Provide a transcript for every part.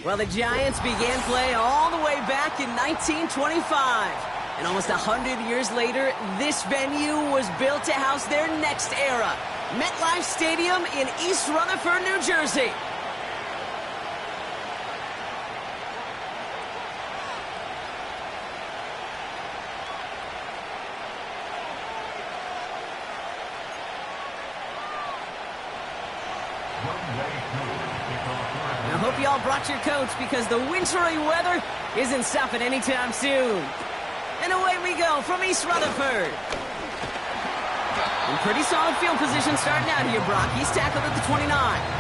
Well, the Giants began play all the way back in 1925. And almost 100 years later, this venue was built to house their next era. MetLife Stadium in East Rutherford, New Jersey. I hope you all brought your coats because the wintry weather isn't stopping anytime soon. And away we go from East Rutherford. In pretty solid field position starting out here, Brock. He's tackled at the 29.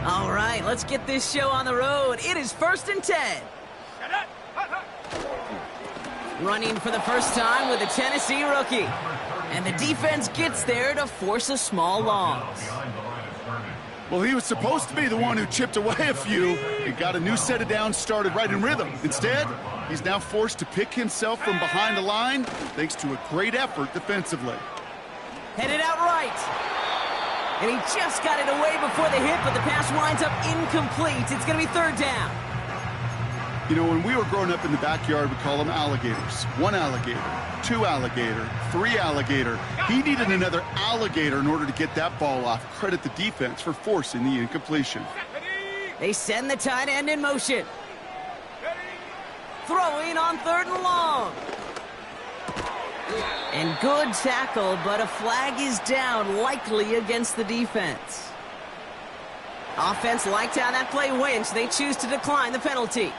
All right, let's get this show on the road. It is 1st and 10. Running for the first time with a Tennessee rookie. And the defense gets there to force a small loss. Well, he was supposed to be the one who chipped away a few and got a new set of downs started right in rhythm. Instead, he's now forced to pick himself from behind the line thanks to a great effort defensively. Headed out right. And he just got it away before the hit, but the pass winds up incomplete. It's going to be 3rd down. You know, when we were growing up in the backyard, we call them alligators. 1 alligator, 2 alligator, 3 alligator. He needed another alligator in order to get that ball off. Credit the defense for forcing the incompletion. They send the tight end in motion. Throwing on 3rd and long. And good tackle, but a flag is down, likely against the defense. Offense liked how that play went, so they choose to decline the penalty.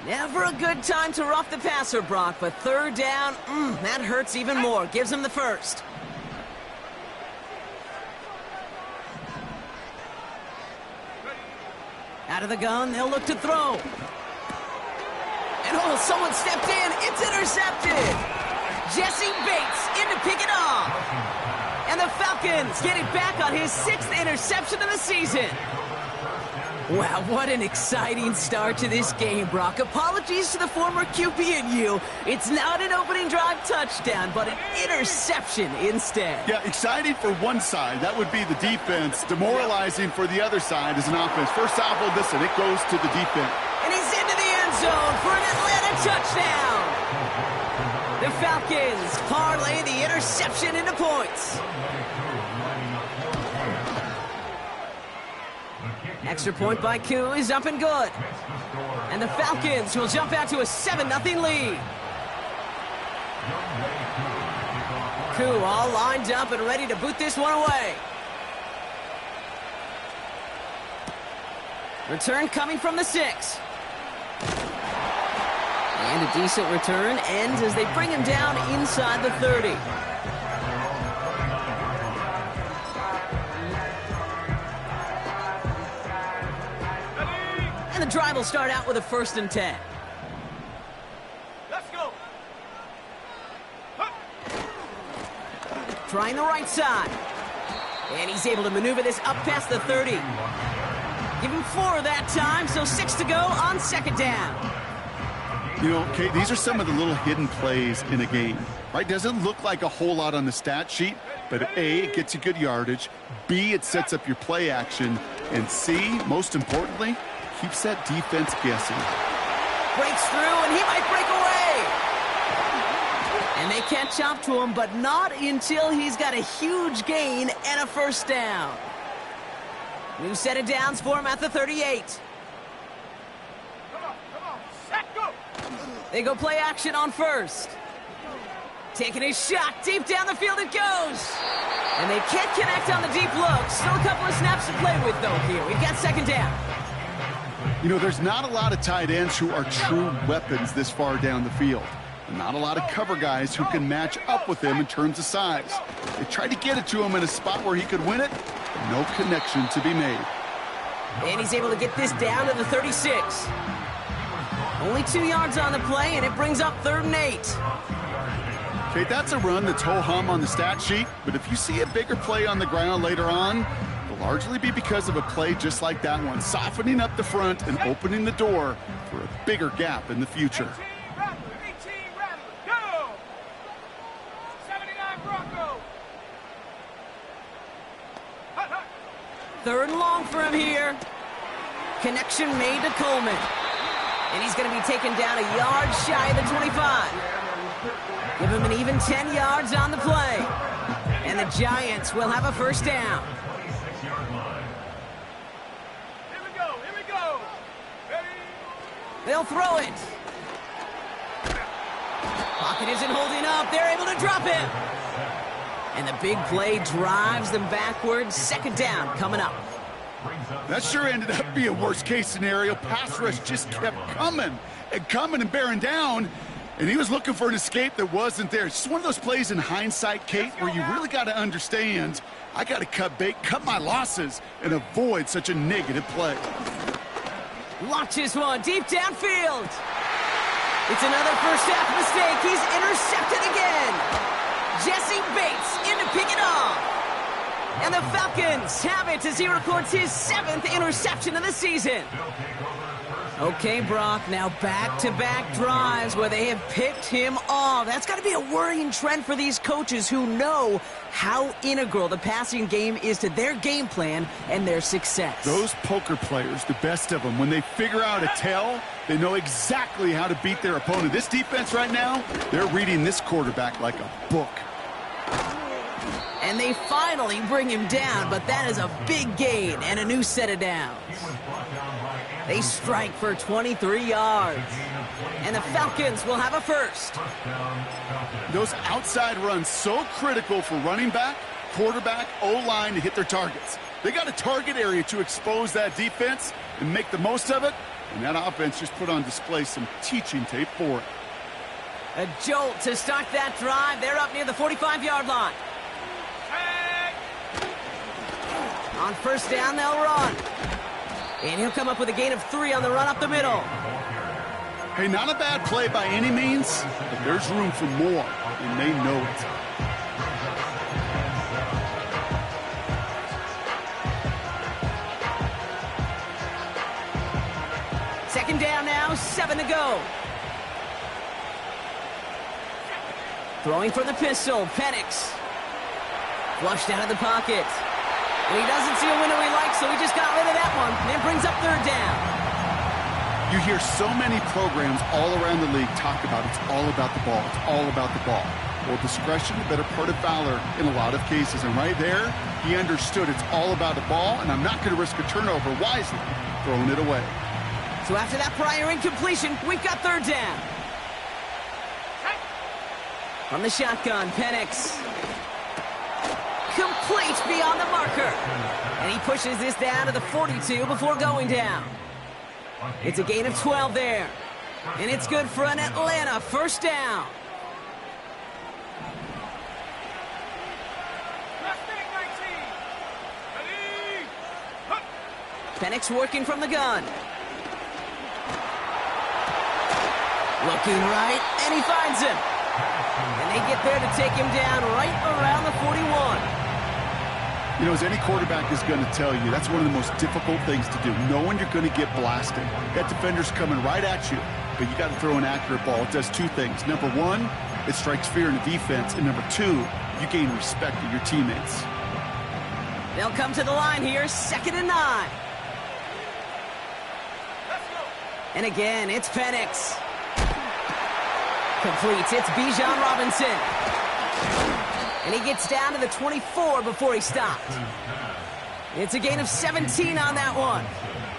Never a good time to rough the passer, Brock, but 3rd down, that hurts even more. Gives him the 1st. Out of the gun, they'll look to throw. And oh, someone stepped in. It's intercepted. Jesse Bates in to pick it off. And the Falcons get it back on his 6th interception of the season. Wow, what an exciting start to this game, Brock. Apologies to the former QB and you. It's not an opening drive touchdown, but an interception instead. Yeah, exciting for one side. That would be the defense. Demoralizing for the other side as an offense. First off, well, listen, it goes to the defense. And he's into the end zone for an Atlanta touchdown. The Falcons parlay the interception into points. Extra point by Koo is up and good. And the Falcons will jump out to a 7-0 lead. Koo all lined up and ready to boot this one away. Return coming from the 6. And a decent return ends as they bring him down inside the 30. And the drive will start out with a 1st and 10. Let's go. Trying the right side. And he's able to maneuver this up past the 30. Give him 4 that time, so 6 to go on 2nd down. You know, Kate, these are some of the little hidden plays in a game, right? Doesn't look like a whole lot on the stat sheet, but A, it gets you good yardage, B, it sets up your play action, and C, most importantly, keeps that defense guessing. Breaks through, and he might break away. And they catch up to him, but not until he's got a huge gain and a 1st down. New set of downs for him at the 38. They go play action on 1st. Taking his shot, deep down the field it goes. And they can't connect on the deep look. Still a couple of snaps to play with, though, here. We've got 2nd down. You know, there's not a lot of tight ends who are true weapons this far down the field. And not a lot of cover guys who can match up with him in terms of size. They tried to get it to him in a spot where he could win it, but no connection to be made. And he's able to get this down to the 36. Only 2 yards on the play, and it brings up 3rd and 8. Okay, that's a run that's ho-hum on the stat sheet, but if you see a bigger play on the ground later on, it'll largely be because of a play just like that one, softening up the front and opening the door for a bigger gap in the future. 18 Rattler, go! 79 Bronco. Hut, hut. 3rd and long for him here. Connection made to Coleman. And he's going to be taken down a yard shy of the 25. Give him an even 10 yards on the play. And the Giants will have a 1st down. Here we go, here we go. Ready? They'll throw it. Pocket isn't holding up. They're able to drop him. And the big play drives them backwards. 2nd down coming up. That sure ended up being a worst-case scenario. Pass rush just kept coming and bearing down. And he was looking for an escape that wasn't there. It's just one of those plays in hindsight, Kate, where you really got to understand, I got to cut bait, cut my losses, and avoid such a negative play. Launches one deep downfield. It's another first half mistake. He's intercepted again. Jesse Bates in to pick it off. And the Falcons have it as he records his 7th interception of the season. Okay, Brock, now back-to-back drives where they have picked him off. That's got to be a worrying trend for these coaches who know how integral the passing game is to their game plan and their success. Those poker players, the best of them, when they figure out a tell, they know exactly how to beat their opponent. This defense right now, they're reading this quarterback like a book. And they finally bring him down, but that is a big gain and a new set of downs. They strike for 23 yards. And the Falcons will have a 1st. Those outside runs so critical for running back, quarterback, O-line to hit their targets. They got a target area to expose that defense and make the most of it. And that offense just put on display some teaching tape for it. A jolt to start that drive. They're up near the 45-yard line. On 1st down, they'll run. And he'll come up with a gain of 3 on the run up the middle. Hey, not a bad play by any means, but there's room for more, and they know it. Second down now, 7 to go. Throwing for the pistol, Penix. Flushed out of the pocket. And he doesn't see a window he likes, so he just got rid of that one. And it brings up 3rd down. You hear so many programs all around the league talk about it's all about the ball. It's all about the ball. Well, discretion, the better part of valor in a lot of cases. And right there, he understood it's all about the ball, and I'm not going to risk a turnover wisely, throwing it away. So after that prior incompletion, we've got 3rd down. From the shotgun, Penix. Complete beyond the marker. And he pushes this down to the 42 before going down. It's a gain of 12 there. And it's good for an Atlanta 1st down. Penix working from the gun. Looking right, and he finds him. And they get there to take him down right around the 41. You know, as any quarterback is going to tell you, that's one of the most difficult things to do, knowing you're going to get blasted. That defender's coming right at you, but you got to throw an accurate ball. It does 2 things. Number 1, it strikes fear in the defense, and number 2, you gain respect of your teammates. They'll come to the line here, 2nd and 9. And again, it's Penix. Completes. It's Bijan Robinson. And he gets down to the 24 before he stopped. It's a gain of 17 on that one.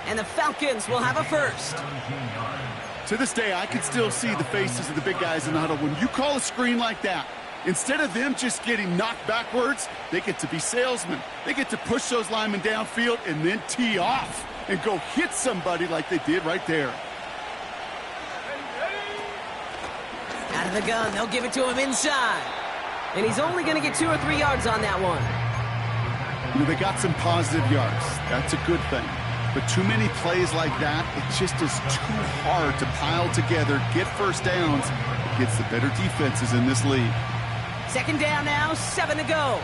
And the Falcons will have a 1st. To this day, I can still see the faces of the big guys in the huddle. When you call a screen like that, instead of them just getting knocked backwards, they get to be salesmen. They get to push those linemen downfield and then tee off and go hit somebody like they did right there. Out of the gun, they'll give it to him inside. And he's only going to get 2 or 3 yards on that one. You know, they got some positive yards. That's a good thing. But too many plays like that, it just is too hard to pile together, get 1st downs against the better defenses in this league. Second down now, 7 to go.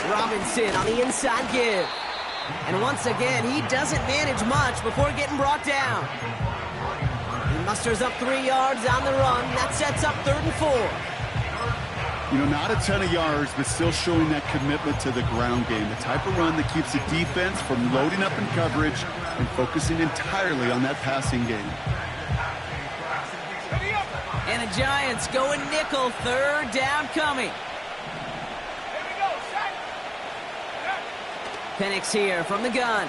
Robinson on the inside give. And once again, he doesn't manage much before getting brought down. He musters up 3 yards on the run. That sets up 3rd and 4. You know, not a ton of yards, but still showing that commitment to the ground game. The type of run that keeps the defense from loading up in coverage and focusing entirely on that passing game. And the Giants going nickel, 3rd down coming. Penix here from the gun.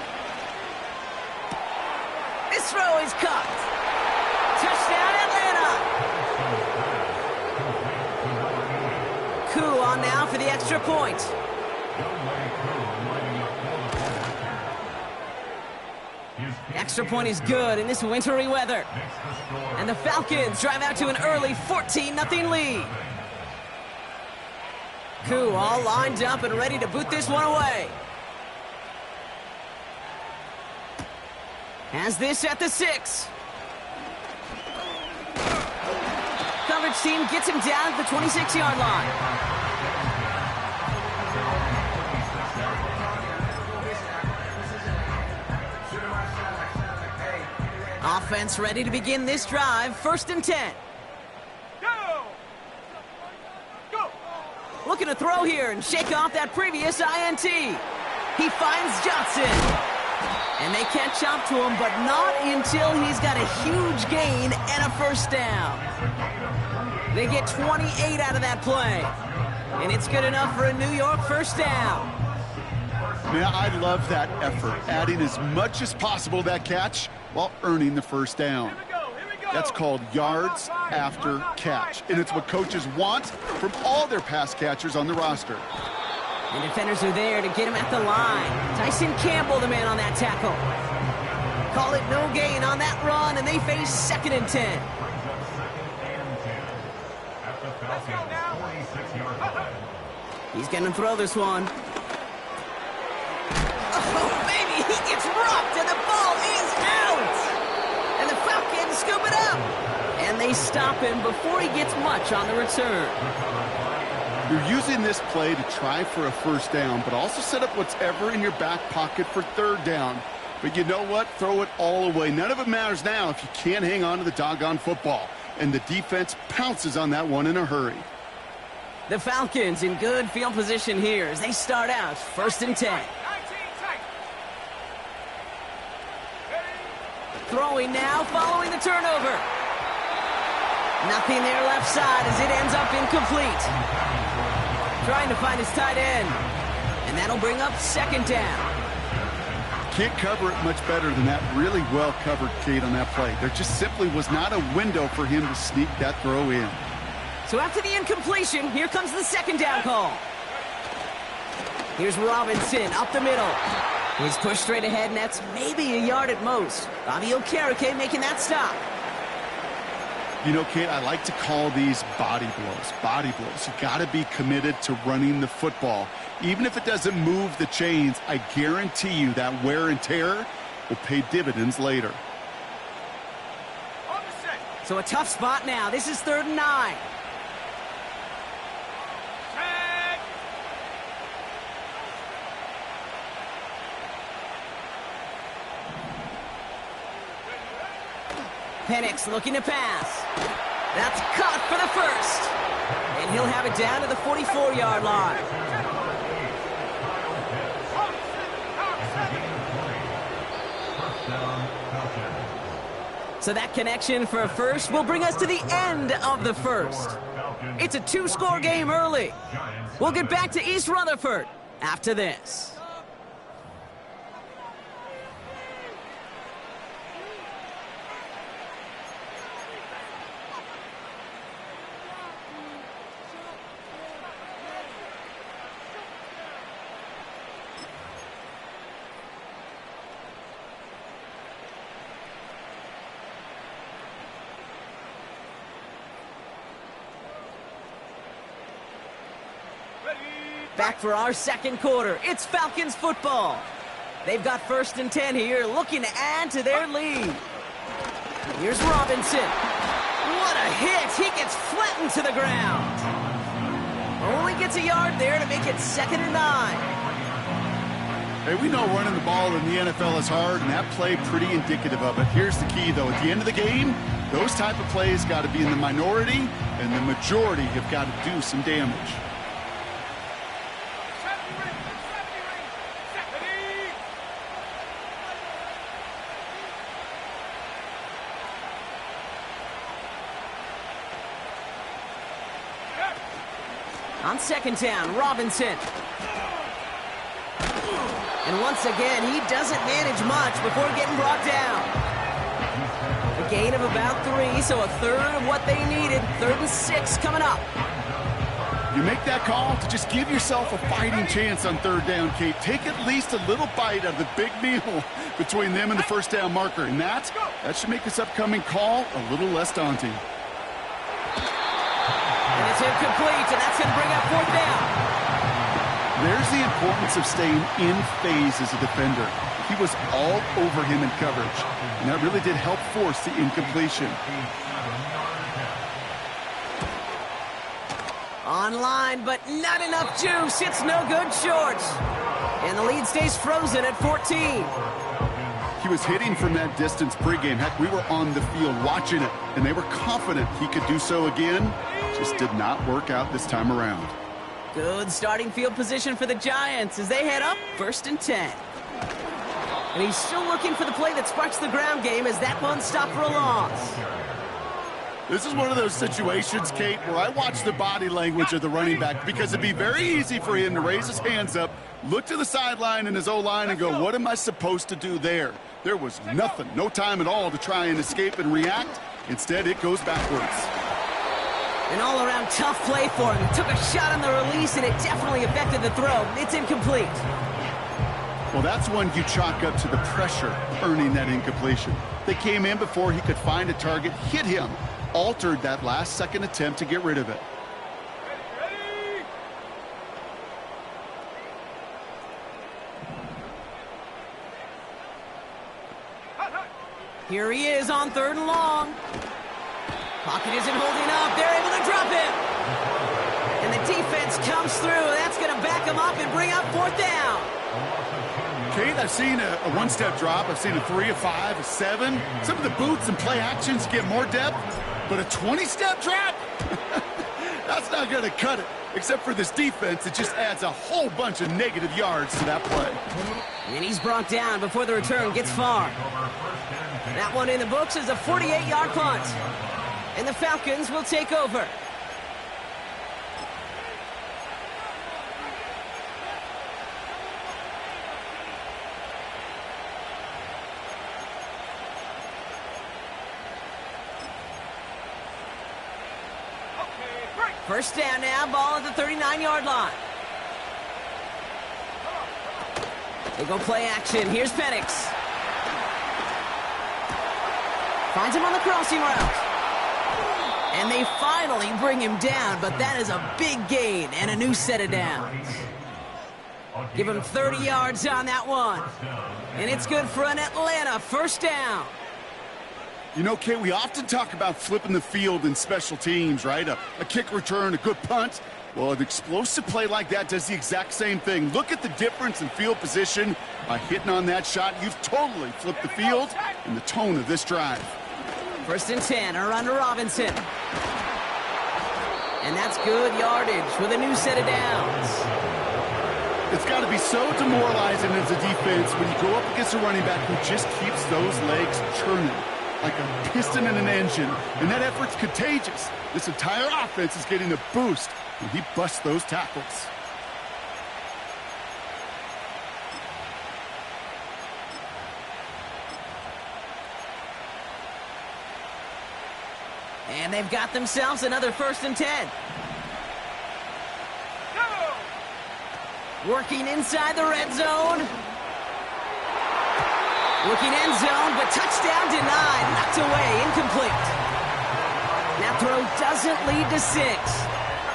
This throw is caught. Touchdown, Atlanta. Koo on now for the extra point. Extra point is good in this wintry weather. And the Falcons drive out to an early 14-0 lead. Koo all lined up and ready to boot this one away. Has this at the 6. Coverage team gets him down at the 26-yard line. Offense ready to begin this drive. 1st and 10. Go! Looking to throw here and shake off that previous INT. He finds Johnson. And they catch up to him, but not until he's got a huge gain and a 1st down. They get 28 out of that play. And it's good enough for a New York 1st down. Man, I love that effort, adding as much as possible to that catch while earning the 1st down. That's called yards after catch. And it's what coaches want from all their pass catchers on the roster. The defenders are there to get him at the line. Tyson Campbell, the man on that tackle. Call it no gain on that run, and they face 2nd and 10. He's going to throw this one. Oh, baby, he gets rocked, and the ball is out. And the Falcons scoop it up. And they stop him before he gets much on the return. You're using this play to try for a 1st down, but also set up what's ever in your back pocket for 3rd down. But you know what? Throw it all away. None of it matters now if you can't hang on to the doggone football. And the defense pounces on that one in a hurry. The Falcons in good field position here as they start out 1st and 10. Throwing now following the turnover. Nothing there left side as it ends up incomplete. Trying to find his tight end. And that'll bring up 2nd down. Can't cover it much better than that. Really well covered, Kate, on that play. There just simply was not a window for him to sneak that throw in. So after the incompletion, here comes the 2nd down call. Here's Robinson up the middle. He's pushed straight ahead, and that's maybe a yard at most. Bobby Okereke making that stop. You know, Kate, I like to call these body blows. Body blows. You got to be committed to running the football. Even if it doesn't move the chains, I guarantee you that wear and tear will pay dividends later. So a tough spot now. This is 3rd and 9. Penix looking to pass. That's caught for the 1st. And he'll have it down to the 44-yard line. So that connection for a 1st will bring us to the end of the 1st. It's a 2-score game early. We'll get back to East Rutherford after this. Back for our 2nd quarter. It's Falcons football. They've got 1st and 10 here, looking to add to their lead. Here's Robinson. What a hit! He gets flattened to the ground. Only gets a yard there to make it 2nd and 9. Hey, we know running the ball in the NFL is hard, and that play pretty indicative of it. Here's the key, though. At the end of the game, those type of plays got to be in the minority, and the majority have got to do some damage. On 2nd down, Robinson. And once again, he doesn't manage much before getting brought down. A gain of about 3, so a third of what they needed. 3rd and 6 coming up. You make that call to just give yourself a fighting chance on 3rd down, Kate. Take at least a little bite out of the big meal between them and the 1st down marker. And that should make this upcoming call a little less daunting. And it's incomplete, and that's going to bring up 4th down. There's the importance of staying in phase as a defender. He was all over him in coverage, and that really did help force the incompletion. Online, but not enough juice. It's no good short. And the lead stays frozen at 14. He was hitting from that distance pregame. Heck, we were on the field watching it, and they were confident he could do so again. Just did not work out this time around. Good starting field position for the Giants as they head up 1st and 10. And he's still looking for the play that sparks the ground game as that one stopped for a loss. This is one of those situations, Kate, where I watch the body language of the running back because it'd be very easy for him to raise his hands up, look to the sideline in his O-line and go, what am I supposed to do there? There was nothing, no time at all to try and escape and react. Instead, it goes backwards. An all-around tough play for him. He took a shot on the release, and it definitely affected the throw. It's incomplete. Well, that's one you chalk up to the pressure earning that incompletion. They came in before he could find a target, hit him, altered that last-second attempt to get rid of it. Here he is on 3rd and long. Pocket isn't holding up. They're able to drop him. And the defense comes through. That's going to back him up and bring up 4th down. Kate, I've seen a one-step drop. I've seen a 3, a 5, a 7. Some of the boots and play actions get more depth, but a 20-step drop? That's not going to cut it. Except for this defense, it just adds a whole bunch of negative yards to that play. And he's brought down before the return gets far. That one in the books is a 48-yard punt. And the Falcons will take over. First down now, ball at the 39-yard line. They go play action. Here's Penix. Finds him on the crossing route. And they finally bring him down, but that is a big gain and a new set of downs. Give him 30 yards on that one. And it's good for an Atlanta first down. You know, Kate, we often talk about flipping the field in special teams, right? A kick return, a good punt. Well, an explosive play like that does the exact same thing. Look at the difference in field position. By hitting on that shot, you've totally flipped the field and the tone of this drive. 1st and 10, around to Robinson. And that's good yardage with a new set of downs. It's got to be so demoralizing as a defense when you go up against a running back who just keeps those legs churning like a piston in an engine, and that effort's contagious. This entire offense is getting a boost when he busts those tackles. And they've got themselves another 1st and 10. Working inside the red zone. Looking end zone, but touchdown denied. Knocked away, incomplete. That throw doesn't lead to 6.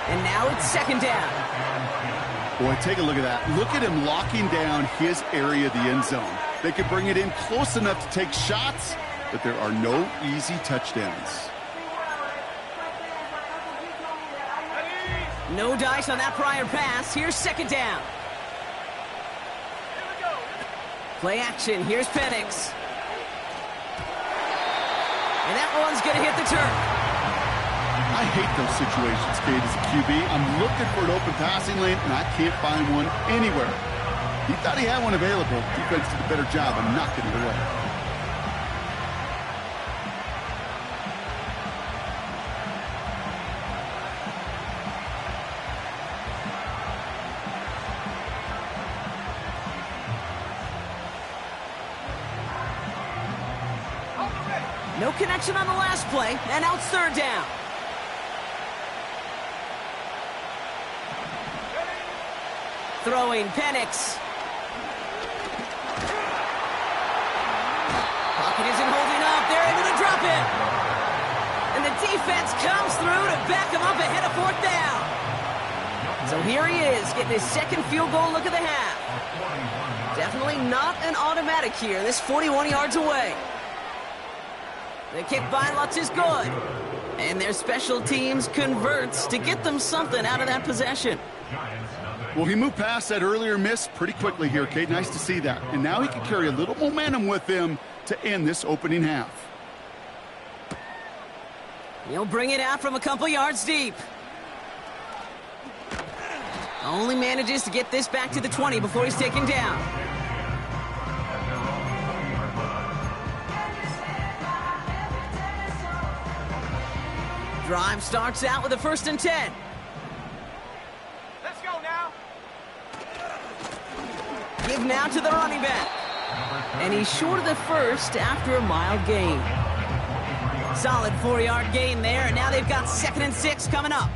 And now it's 2nd down. Boy, take a look at that. Look at him locking down his area of the end zone. They could bring it in close enough to take shots, but there are no easy touchdowns. No dice on that prior pass. Here's second down. Play action. Here's Penix. And that one's going to hit the turf. I hate those situations, Kate, as a QB. I'm looking for an open passing lane, and I can't find one anywhere. He thought he had one available. Defense did a better job of knocking it away. No connection on the last play, and now it's third down. Throwing Penix. Pocket isn't holding up. They're able to drop it. And the defense comes through to back him up ahead of fourth down. So here he is, getting his second field goal look of the half. Definitely not an automatic here. This 41 yards away. The kick by Lutz is good. And their special teams converts to get them something out of that possession. Well, he moved past that earlier miss pretty quickly here, Kate. Nice to see that. And now he can carry a little momentum with him to end this opening half. He'll bring it out from a couple yards deep. Only manages to get this back to the 20 before he's taken down. Drive starts out with a 1st and 10. Let's go now. Give now to the running back. And he's short of the first after a mild gain. Solid 4-yard gain there, and now they've got 2nd and 6 coming up.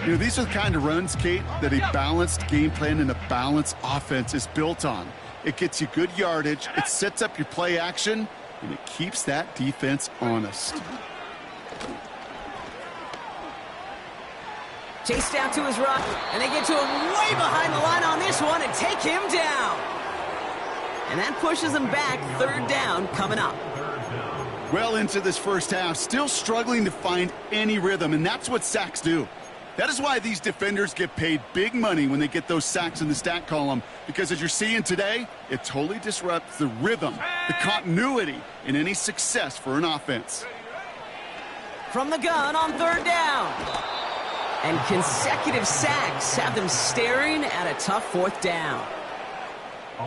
You know, these are the kind of runs, Kate, that a balanced game plan and a balanced offense is built on. It gets you good yardage, it sets up your play action, and it keeps that defense honest. Chased out to his right, and they get to him way behind the line on this one and take him down. And that pushes them back, 3rd down coming up. Well into this first half, still struggling to find any rhythm, and that's what sacks do. That is why these defenders get paid big money when they get those sacks in the stat column, because as you're seeing today, it totally disrupts the rhythm, the continuity, and any success for an offense. From the gun on 3rd down. And consecutive sacks have them staring at a tough 4th down.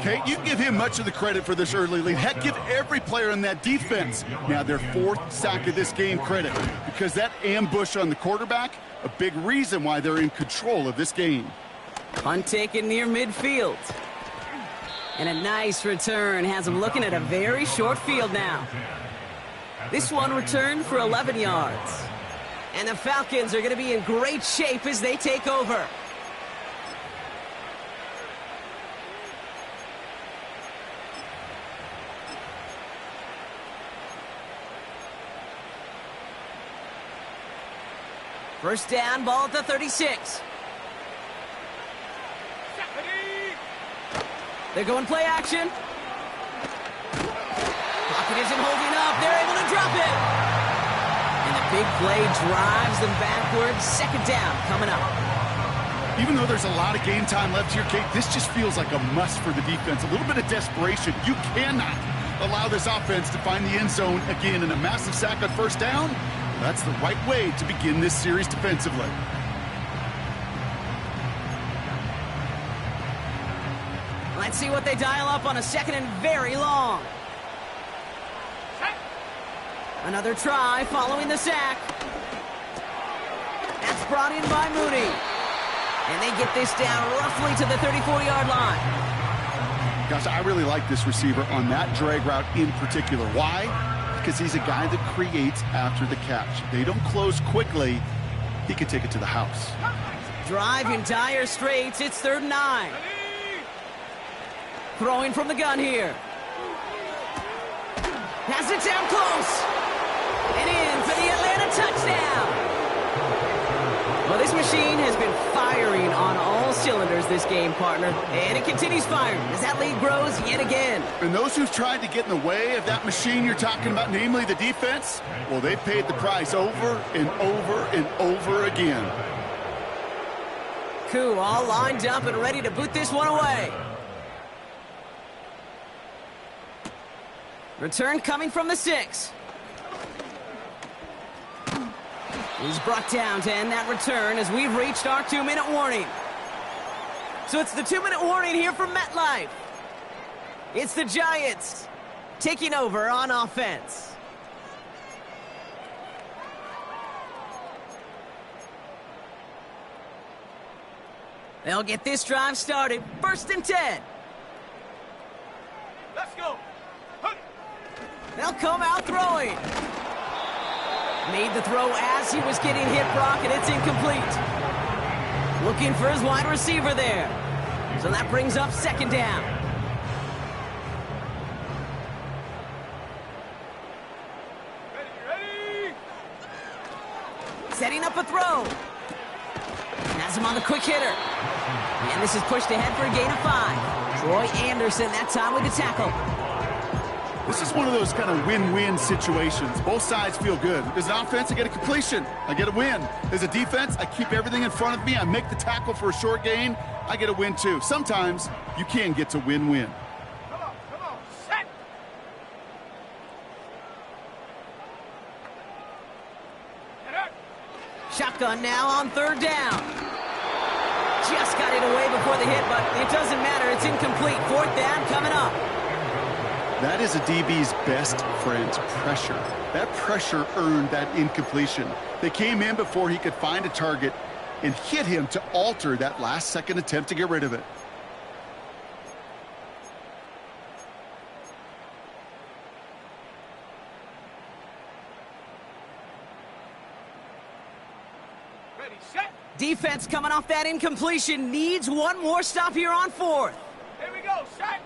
Kate, you give him much of the credit for this early lead. Heck, give every player in that defense now their 4th sack of this game credit, because that ambush on the quarterback, a big reason why they're in control of this game. Punt taken near midfield. And a nice return has them looking at a very short field now. This one returned for 11 yards. And the Falcons are going to be in great shape as they take over. First down, ball at the 36. They're going play action. Pocket isn't holding up. They're able to drop it. And the big play drives them backwards. 2nd down coming up. Even though there's a lot of game time left here, Kate, this just feels like a must for the defense. A little bit of desperation. You cannot allow this offense to find the end zone again, in a massive sack on 1st down. That's the right way to begin this series defensively. Let's see what they dial up on a 2nd and very long. Another try following the sack. That's brought in by Mooney. And they get this down roughly to the 34-yard line. Gosh, I really like this receiver on that drag route in particular. Why? Because he's a guy that creates after the catch. They don't close quickly. He can take it to the house. Drive in dire straits. It's 3rd and 9. Throwing from the gun here. Has it down close. And in for the Atlanta touchdown. Well, this machine has been firing on all cylinders this game, partner. And it continues firing as that lead grows yet again. And those who've tried to get in the way of that machine you're talking about, namely the defense, well, they've paid the price over and over and over again. Koo all lined up and ready to boot this one away. Return coming from the 6. He's brought down to end that return as we've reached our 2-minute warning. So it's the 2-minute warning here from MetLife. It's the Giants taking over on offense. They'll get this drive started. 1st and 10. Let's go. Hey. They'll come out throwing. Made the throw as he was getting hit, Brock, and it's incomplete. Looking for his wide receiver there. So that brings up 2nd down. Ready. Setting up a throw. Has him on the quick hitter. And this is pushed ahead for a gain of 5. Troy Anderson that time with the tackle. This is one of those kind of win-win situations. Both sides feel good. As an offense, I get a completion. I get a win. As a defense, I keep everything in front of me. I make the tackle for a short gain. I get a win, too. Sometimes you can get to win-win. Come on. Set. Get up. Shotgun now on 3rd down. Just got it away before the hit, but it doesn't matter. It's incomplete. 4th down coming up. That is a DB's best friend, pressure. That pressure earned that incompletion. They came in before he could find a target and hit him to alter that last-second attempt to get rid of it. Ready, set. Defense coming off that incompletion needs one more stop here on 4th. Here we go. Set.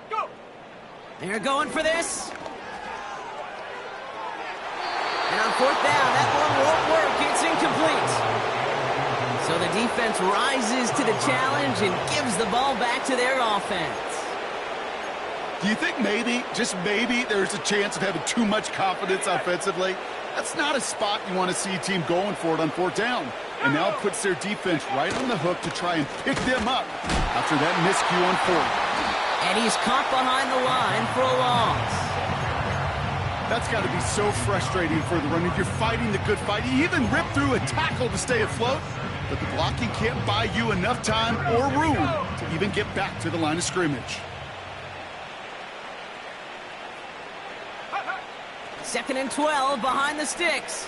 Go. They're going for this. And on 4th down, that one won't work. It's incomplete. So the defense rises to the challenge and gives the ball back to their offense. Do you think maybe, just maybe, there's a chance of having too much confidence offensively? That's not a spot you want to see a team going for it on 4th down. And now it puts their defense right on the hook to try and pick them up after that miscue on 4th. And he's caught behind the line for a loss. That's got to be so frustrating for the runner. You're fighting the good fight. You even rip through a tackle to stay afloat, but the blocking can't buy you enough time or room to even get back to the line of scrimmage. 2nd and 12 behind the sticks.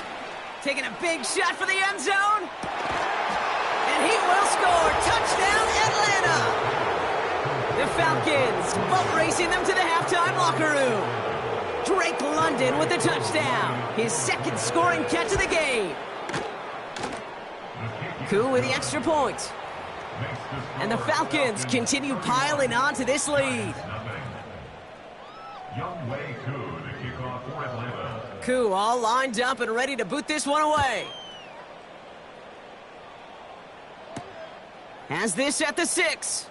Taking a big shot for the end zone. And he will score. Touchdown, Atlanta. The Falcons boat racing them to the halftime locker room. Drake London with the touchdown. His 2nd scoring catch of the game. Koo with the extra point. And the Falcons continue piling on to this lead. Koo all lined up and ready to boot this one away. Has this at the 6.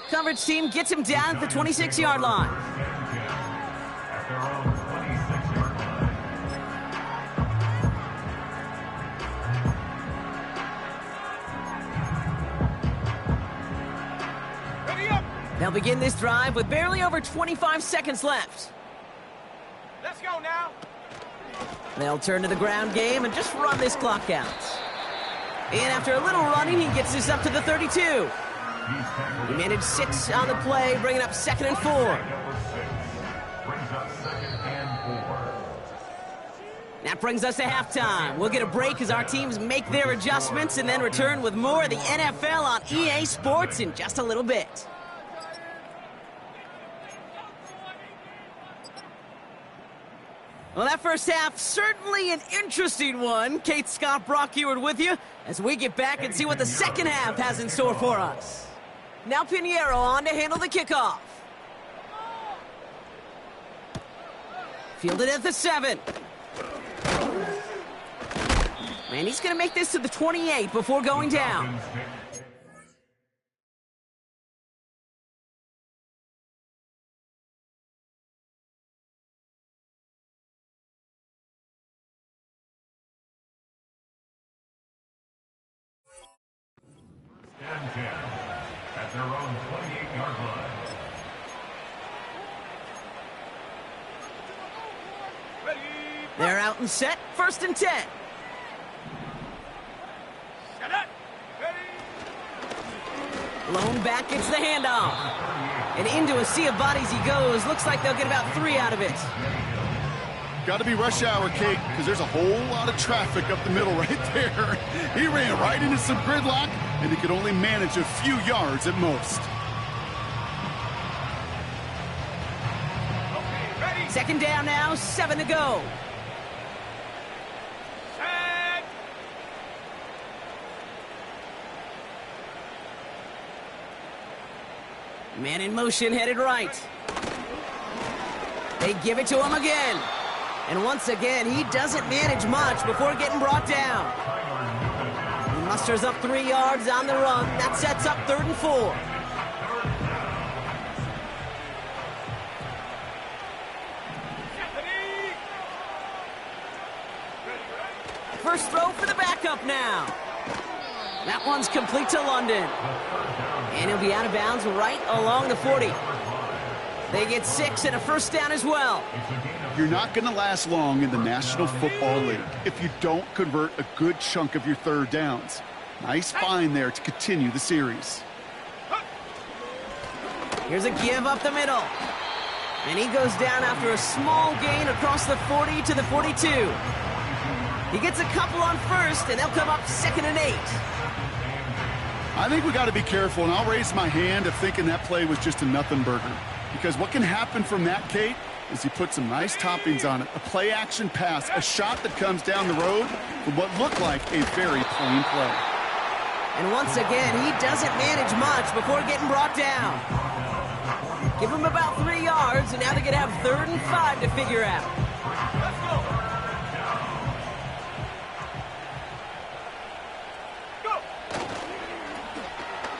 Coverage team gets him down at the 26-yard line. Ready up. They'll begin this drive with barely over 25 seconds left. Let's go now. They'll turn to the ground game and just run this clock out. And after a little running, he gets this up to the 32. He managed 6 on the play, bringing up 2nd and 4. That brings us to halftime. We'll get a break as our teams make their adjustments and then return with more of the NFL on EA Sports in just a little bit. Well, that first half, certainly an interesting one. Kate Scott, Brock Eward with you as we get back and see what the second half has in store for us. Now Pinheiro on to handle the kickoff. Fielded at the 7. And he's going to make this to the 28 before going down. their own 28-yard line. They're out and set. 1st and 10. Lone back gets the handoff. And into a sea of bodies he goes. Looks like they'll get about 3 out of it. Got to be rush hour, Kate, because there's a whole lot of traffic up the middle right there. He ran right into some gridlock, and he could only manage a few yards at most. 2nd down now, 7 to go. Man in motion, headed right. They give it to him again. And once again, he doesn't manage much before getting brought down. He musters up 3 yards on the run. That sets up 3rd and 4. First throw for the backup now. That one's complete to London. And he'll be out of bounds right along the 40. They get 6 and a 1st down as well. You're not going to last long in the National Football League if you don't convert a good chunk of your 3rd downs. Nice find there to continue the series. Here's a give up the middle. And he goes down after a small gain across the 40 to the 42. He gets a couple on 1st, and they'll come up 2nd and 8. I think we got to be careful, and I'll raise my hand of thinking that play was just a nothing burger. Because what can happen from that, Kate, is he put some nice toppings on it. A play-action pass, a shot that comes down the road from what looked like a very plain play. And once again, he doesn't manage much before getting brought down. Give him about 3 yards, and now they're going to have 3rd and 5 to figure out. Let's go.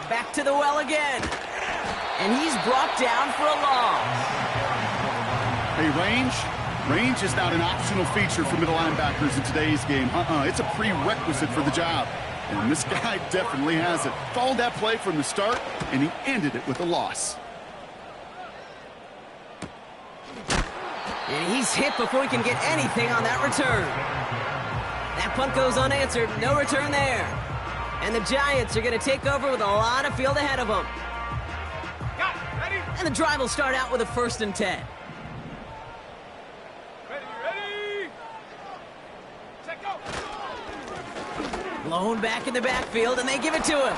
Back to the well again. And he's brought down for a loss. Hey, range is not an optional feature for middle linebackers in today's game. It's a prerequisite for the job. And this guy definitely has it. Followed that play from the start, and he ended it with a loss. And he's hit before he can get anything on that return. That punt goes unanswered. No return there. And the Giants are going to take over with a lot of field ahead of them. And the drive will start out with a 1st and 10. Ready. Check go. Lone back in the backfield, and they give it to him.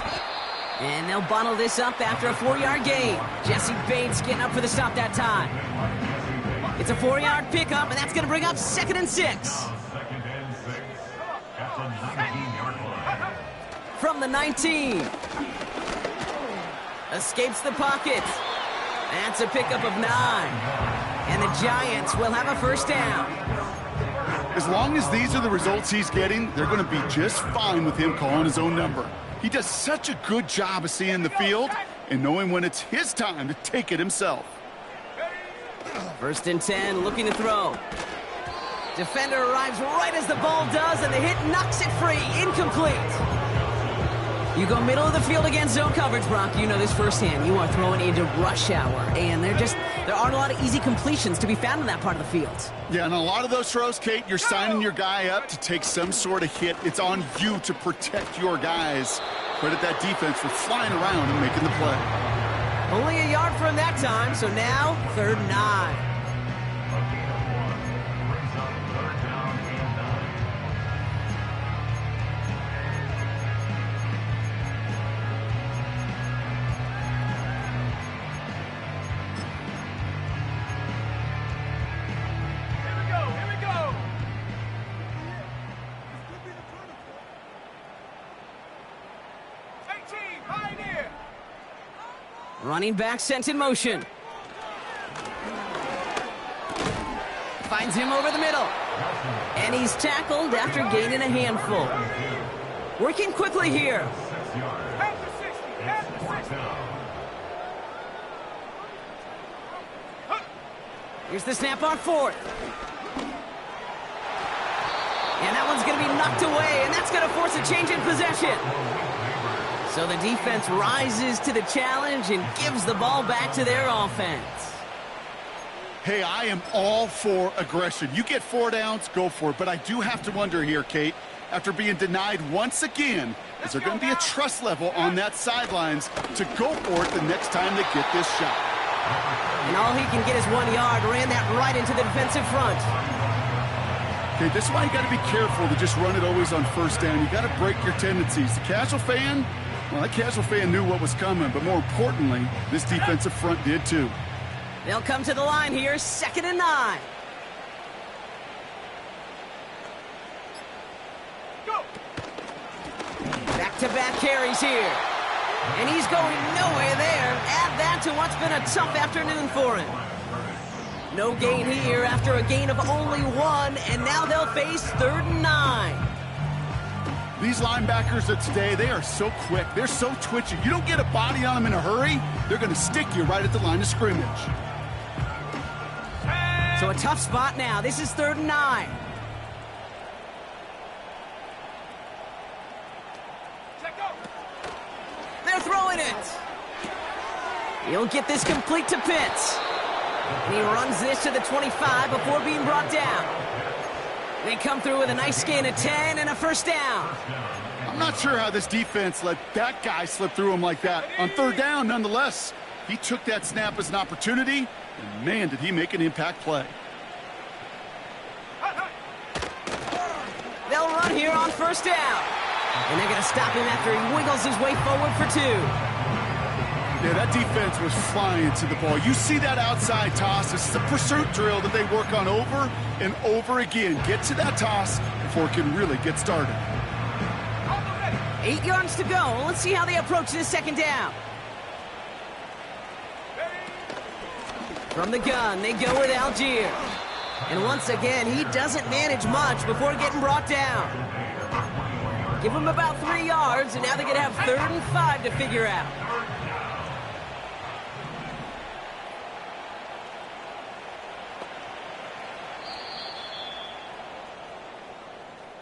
And they'll bundle this up after a 4-yard gain. Jesse Bates getting up for the stop that time. It's a 4-yard pickup, and that's going to bring up 2nd and 6. From the 19. Escapes the pocket. That's a pickup of 9. And the Giants will have a 1st down. As long as these are the results he's getting, they're going to be just fine with him calling his own number. He does such a good job of seeing the field and knowing when it's his time to take it himself. 1st and 10, looking to throw. Defender arrives right as the ball does, and the hit knocks it free. Incomplete. You go middle of the field against zone coverage, Brock. You know this firsthand. You are throwing into rush hour, and there aren't a lot of easy completions to be found in that part of the field. Yeah, and a lot of those throws, Kate, you're signing your guy up to take some sort of hit. It's on you to protect your guys. Credit that defense for flying around and making the play. Only a yard from that time, so now 3rd and 9. Running back sent in motion. Finds him over the middle. And he's tackled after gaining a handful. Working quickly here. Here's the snap on 4th. And that one's going to be knocked away, and that's going to force a change in possession. So the defense rises to the challenge and gives the ball back to their offense. Hey, I am all for aggression. You get 4 downs, go for it. But I do have to wonder here, Kate, after being denied once again, is there going to be a trust level on that sidelines to go for it the next time they get this shot? And all he can get is 1 yard. Ran that right into the defensive front. Okay, this is why you got to be careful to just run it always on first down. You got to break your tendencies. The casual fan, well, that casual fan knew what was coming, but more importantly, this defensive front did too. They'll come to the line here, 2nd and 9. Go! Back-to-back carries here. And he's going nowhere there. Add that to what's been a tough afternoon for him. No gain here after a gain of only 1, and now they'll face 3rd and 9. These linebackers of today, they are so quick. They're so twitchy. You don't get a body on them in a hurry, they're going to stick you right at the line of scrimmage. So a tough spot now. This is 3rd and 9. They're throwing it. He'll get this complete to Pitts. And he runs this to the 25 before being brought down. They come through with a nice gain of 10 and a first down. I'm not sure how this defense let that guy slip through him like that. On 3rd down, nonetheless, he took that snap as an opportunity, and man, did he make an impact play. They'll run here on 1st down. And they're going to stop him after he wiggles his way forward for 2. Yeah, that defense was flying to the ball. You see that outside toss. This is a pursuit drill that they work on over and over again. Get to that toss before it can really get started. 8 yards to go. Let's see how they approach this 2nd down. From the gun, they go with Algier. And once again, he doesn't manage much before getting brought down. Give him about 3 yards, and now they're going to have 3rd and 5 to figure out.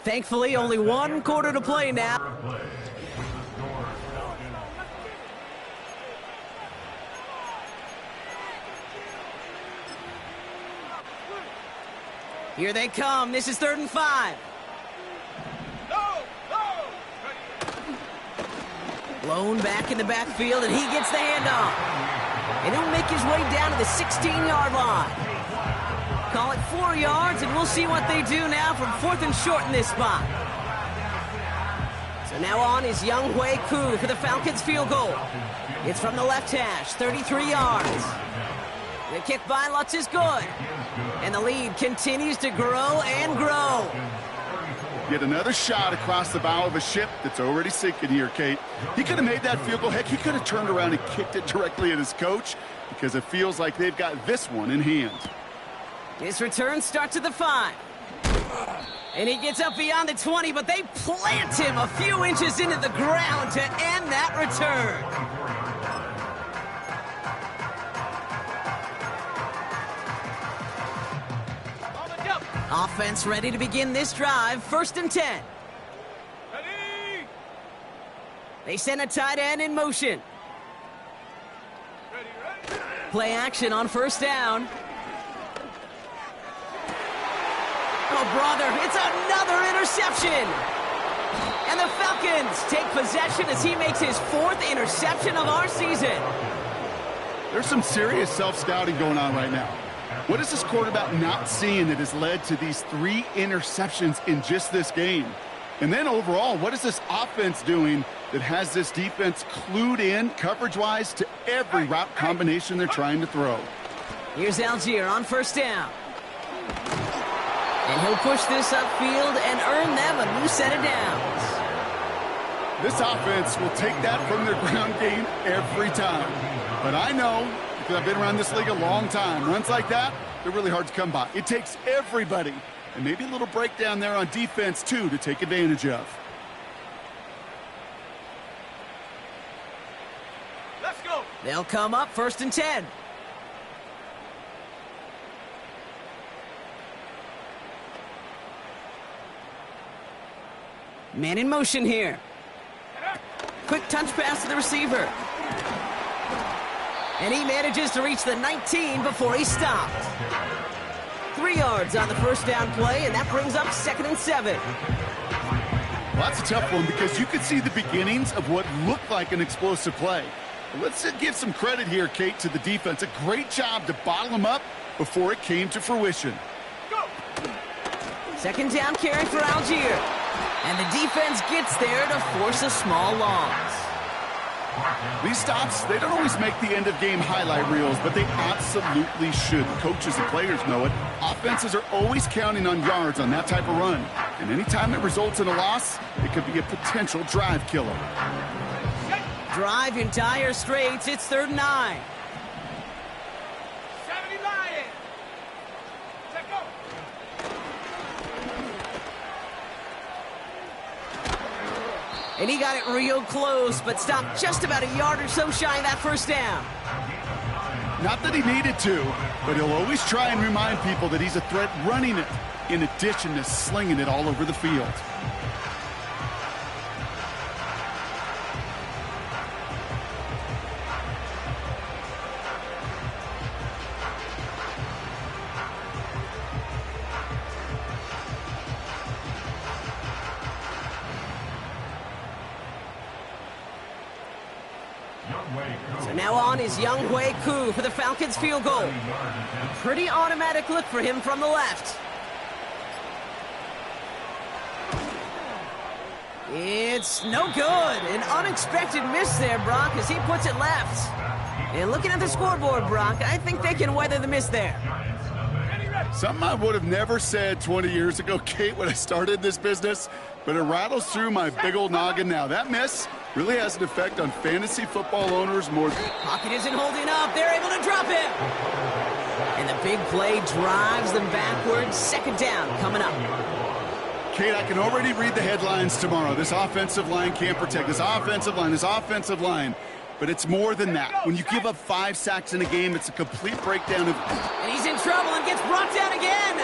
Thankfully, only 1 quarter to play now. Here they come. This is 3rd and 5. Blown back in the backfield, and he gets the handoff. And he'll make his way down to the 16-yard line. Call it 4 yards, and we'll see what they do now from 4th and short in this spot. So now on is Younghoe Koo for the Falcons field goal. It's from the left hash, 33 yards. The kick by Lutz is good. And the lead continues to grow and grow. Get another shot across the bow of a ship that's already sinking here, Kate. He could have made that field goal. Heck, he could have turned around and kicked it directly at his coach because it feels like they've got this one in hand. His return starts at the 5. And he gets up beyond the 20, but they plant him a few inches into the ground to end that return. Offense ready to begin this drive. 1st and 10. Ready? They send a tight end in motion. Ready. Play action on 1st down. Oh, brother, it's another interception. And the Falcons take possession as he makes his 4th interception of our season. There's some serious self-scouting going on right now. What is this quarterback not seeing that has led to these 3 interceptions in just this game? And then overall, what is this offense doing that has this defense clued in coverage-wise to every route combination they're trying to throw? Here's Algier on 1st down. And he'll push this upfield and earn them a new set of downs. This offense will take that from their ground game every time. But I know, because I've been around this league a long time, runs like that, they're really hard to come by. It takes everybody, and maybe a little breakdown there on defense, too, to take advantage of. Let's go. They'll come up 1st and 10. Man in motion here. Quick touch pass to the receiver. And he manages to reach the 19 before he stopped. 3 yards on the first down play, and that brings up 2nd and 7. Well, that's a tough one because you could see the beginnings of what looked like an explosive play. Let's give some credit here, Kate, to the defense. A great job to bottle them up before it came to fruition. Go! 2nd down carry for Algier. And the defense gets there to force a small loss. These stops, they don't always make the end-of-game highlight reels, but they absolutely should. Coaches and players know it. Offenses are always counting on yards on that type of run. And anytime it results in a loss, it could be a potential drive killer. Drive in dire straits. It's 3rd and 9. 70 Lions! Check go! And he got it real close, but stopped just about a yard or so shy of that first down. Not that he needed to, but he'll always try and remind people that he's a threat running it, in addition to slinging it all over the field. So now on is Young Hui Koo for the Falcons field goal. A pretty automatic look for him from the left. It's no good. An unexpected miss there, Brock, as he puts it left. And looking at the scoreboard, Brock, I think they can weather the miss there. Something I would have never said 20 years ago, Kate, when I started this business, but it rattles through my big old noggin now. That miss really has an effect on fantasy football owners more than... Pocket isn't holding up. They're able to drop him. And the big play drives them backwards. 2nd down coming up. Kate, I can already read the headlines tomorrow. This offensive line can't protect. This offensive line. But it's more than that. When you give up 5 sacks in a game, it's a complete breakdown of... And he's in trouble and gets brought down again.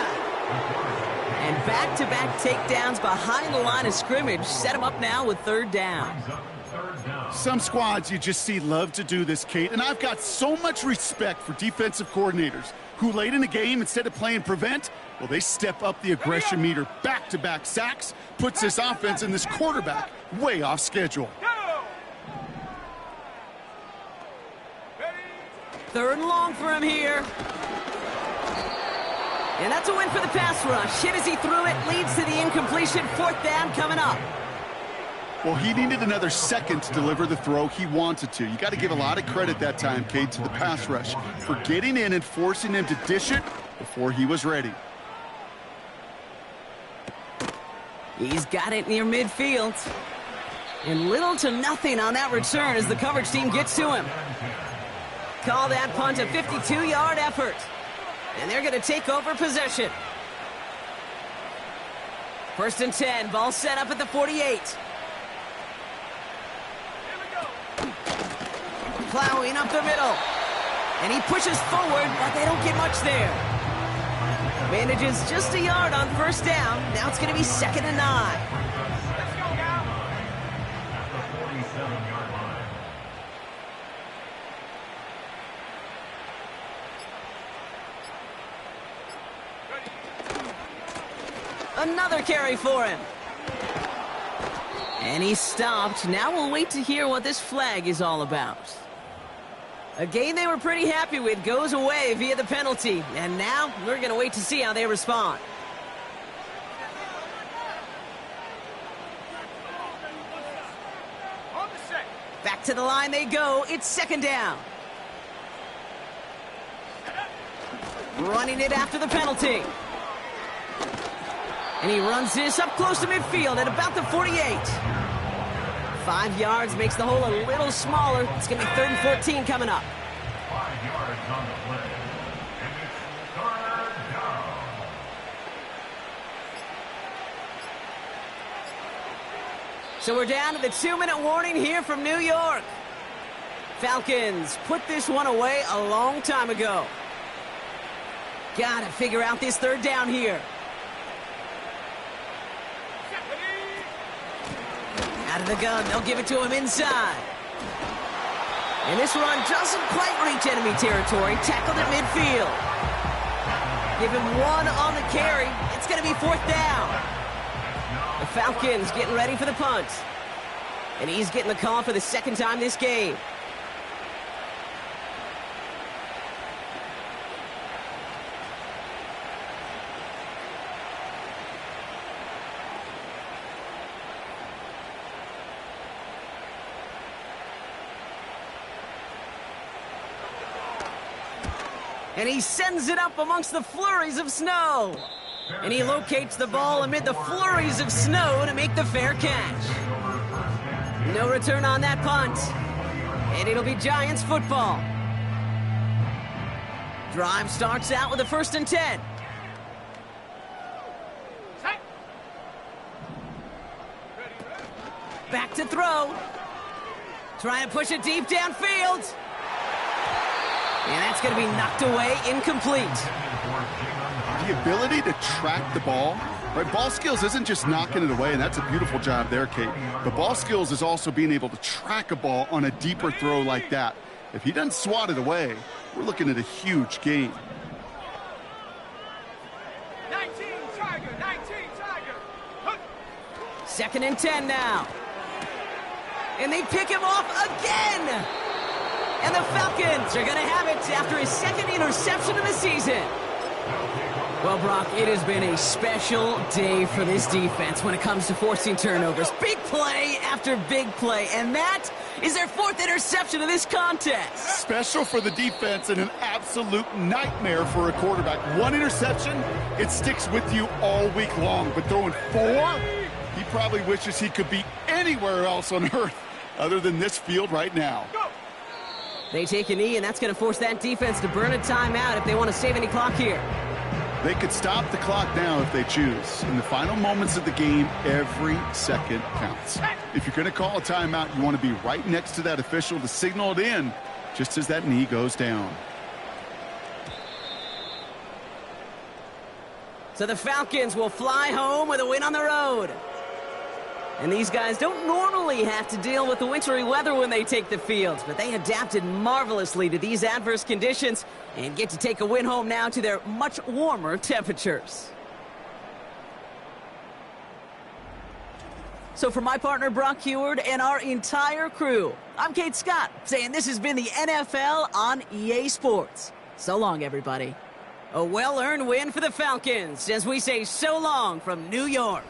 And back-to-back takedowns behind the line of scrimmage set him up now with 3rd down. Some squads you just see love to do this, Kate. And I've got so much respect for defensive coordinators who late in the game, instead of playing prevent, well, they step up the aggression meter. Back-to-back sacks puts this offense and this quarterback way off schedule. 3rd and long for him here. And that's a win for the pass rush. Hit as he threw it, leads to the incompletion. 4th down coming up. Well, he needed another second to deliver the throw he wanted to. You got to give a lot of credit that time, Kate, to the pass rush for getting in and forcing him to dish it before he was ready. He's got it near midfield. And little to nothing on that return as the coverage team gets to him. Call that punt a 52-yard effort. And they're going to take over possession. 1st and 10, ball set up at the 48. Plowing up the middle. And he pushes forward, but they don't get much there. Manages just a yard on 1st down. Now it's going to be 2nd and 9. Another carry for him. And he stopped. Now we'll wait to hear what this flag is all about. A game they were pretty happy with goes away via the penalty. And now we're going to wait to see how they respond. Back to the line they go. It's 2nd down. Running it after the penalty. And he runs this up close to midfield at about the 48. 5 yards makes the hole a little smaller. It's going to be 3rd and 14 coming up. 5 yards on the play. And it's 3rd down. So we're down to the 2-minute warning here from New York. Falcons put this one away a long time ago. Got to figure out this 3rd down here. Out of the gun, they'll give it to him inside. And this run doesn't quite reach enemy territory. Tackled at midfield. Give him one on the carry. It's going to be 4th down. The Falcons getting ready for the punt. And he's getting the call for the 2nd time this game. And he sends it up amongst the flurries of snow. And he locates the ball amid the flurries of snow to make the fair catch. No return on that punt. And it'll be Giants football. Drive starts out with a 1st and 10. Back to throw. Trying to push it deep downfield. And that's going to be knocked away, incomplete. The ability to track the ball, right? Ball skills isn't just knocking it away, and that's a beautiful job there, Kate. The ball skills is also being able to track a ball on a deeper throw like that. If he doesn't swat it away, we're looking at a huge gain. 19 Tiger, 19 Tiger. 2nd and 10 now. And they pick him off again. And the Falcons are going to have it after his 2nd interception of the season. Well, Brock, it has been a special day for this defense when it comes to forcing turnovers. Big play after big play, and that is their 4th interception of this contest. Special for the defense and an absolute nightmare for a quarterback. 1 interception, it sticks with you all week long. But throwing 4, he probably wishes he could be anywhere else on earth other than this field right now. They take a knee, and that's going to force that defense to burn a timeout if they want to save any clock here. They could stop the clock now if they choose. In the final moments of the game, every second counts. If you're going to call a timeout, you want to be right next to that official to signal it in just as that knee goes down. So the Falcons will fly home with a win on the road. And these guys don't normally have to deal with the wintry weather when they take the field, but they adapted marvelously to these adverse conditions and get to take a win home now to their much warmer temperatures. So for my partner Brock Heward and our entire crew, I'm Kate Scott saying this has been the NFL on EA Sports. So long, everybody. A well-earned win for the Falcons as we say so long from New York.